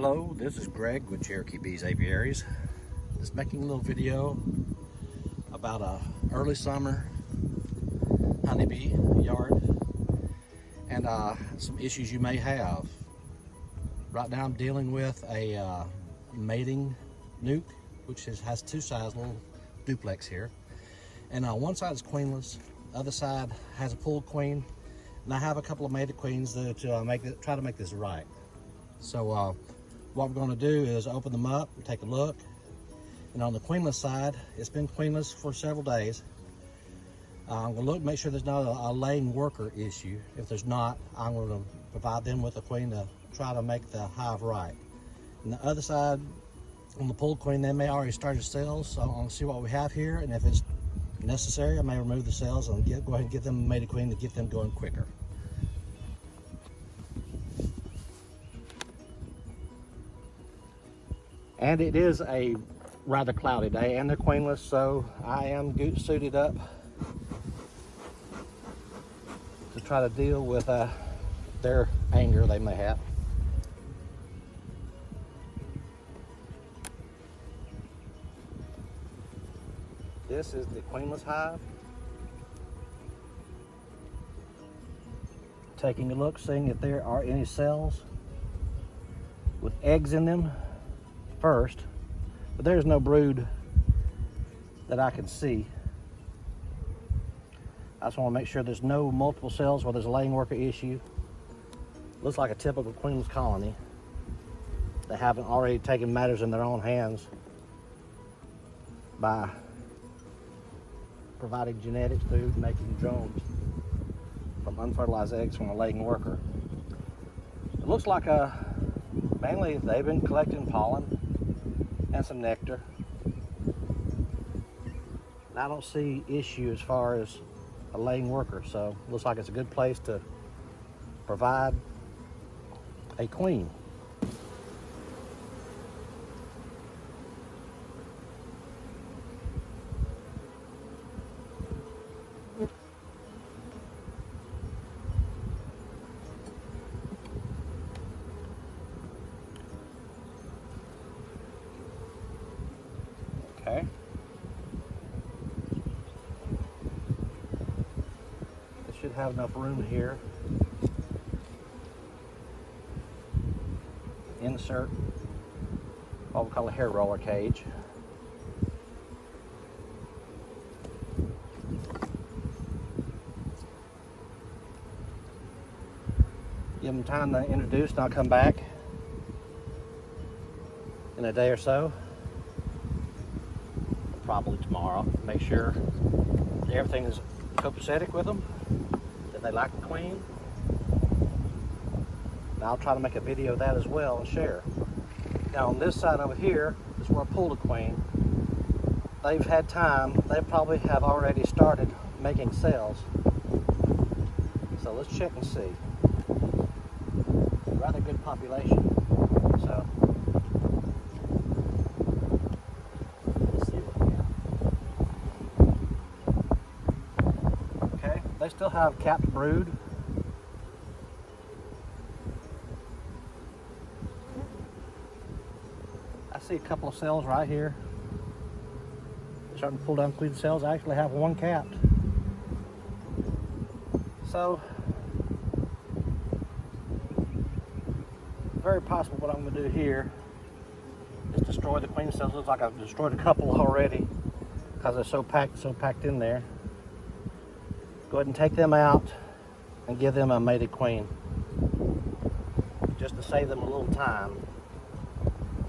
Hello, this is Greg with Cherokee Bees Aviaries. Just making a little video about a early summer honeybee yard and some issues you may have. Right now I'm dealing with a mating nuke, which has two sides, little duplex here. And one side is queenless, the other side has a pulled queen, and I have a couple of mated queens that try to make this right. So what we're going to do is open them up and take a look. And on the queenless side, it's been queenless for several days. I'm going to look, make sure there's not a laying worker issue. If there's not, I'm going to provide them with a queen to try to make the hive right. And the other side, on the pulled queen, they may already started cells, so I'm going to see what we have here, and if it's necessary, I may remove the cells and go ahead and give them a mated queen to get them going quicker. And it is a rather cloudy day, and they're queenless, so I am suited up to try to deal with their anger they may have. This is the queenless hive. Taking a look, seeing if there are any cells with eggs in them first, but there's no brood that I can see. I just want to make sure there's no multiple cells where there's a laying worker issue. Looks like a typical queenless colony. They haven't already taken matters in their own hands by providing genetics through making drones from unfertilized eggs from a laying worker. It looks like mainly they've been collecting pollen and some nectar. And I don't see issue as far as a laying worker, so it looks like it's a good place to provide a queen. Okay. It should have enough room here. Insert what we call a hair roller cage. Give them time to introduce, and I'll come back in a day or so, probably tomorrow. Make sure everything is copacetic with them, that they like the queen. And I'll try to make a video of that as well and share. Now on this side over here is where I pulled a queen. They've had time. They probably have already started making cells. So let's check and see. Rather good population. So let's see what we got. Okay, they still have capped brood. I see a couple of cells right here. Starting to pull down queen cells. I actually have one capped. So very possible what I'm going to do here is destroy the queen cells. Looks like I've destroyed a couple already because they're so packed in there. Go ahead and take them out and give them a mated queen, just to save them a little time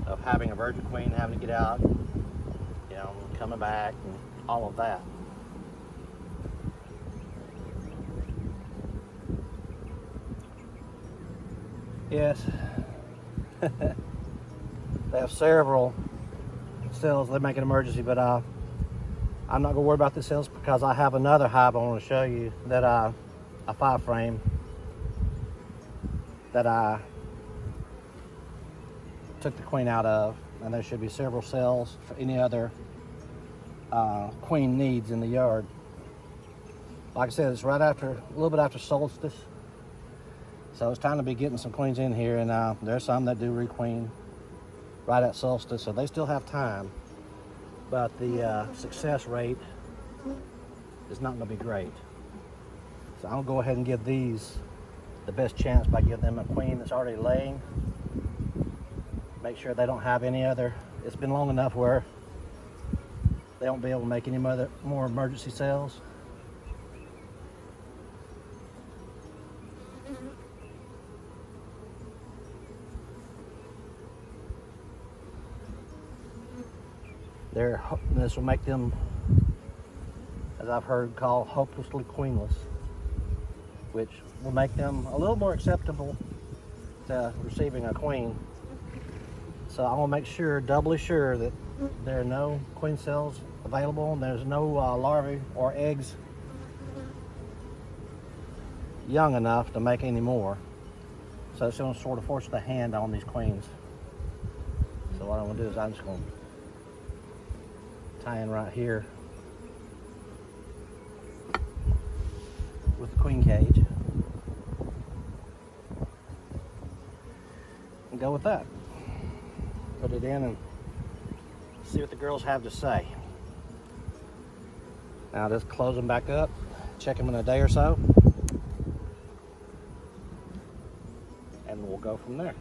of having a virgin queen, having to get out, you know, coming back and all of that. Yes. They have several cells. They make an emergency, but I'm not going to worry about the cells because I have another hive I want to show you that a 5-frame that I took the queen out of, and there should be several cells for any other queen needs in the yard. Like I said, it's right after, a little bit after solstice. So it's time to be getting some queens in here, and there's some that do requeen right at Solstice, so they still have time, but the success rate is not going to be great. So I'll go ahead and give these the best chance by giving them a queen that's already laying. Make sure they don't have any other. It's been long enough where they won't be able to make any more emergency cells. This will make them, as I've heard, called hopelessly queenless, which will make them a little more acceptable to receiving a queen. So I want to make sure, doubly sure, that there are no queen cells available and there's no larvae or eggs young enough to make any more. So it's going to sort of force the hand on these queens. So what I'm going to do is I'm just going to tie in right here with the queen cage and go with that. Put it in and see what the girls have to say. Now just close them back up, check them in a day or so, and we'll go from there.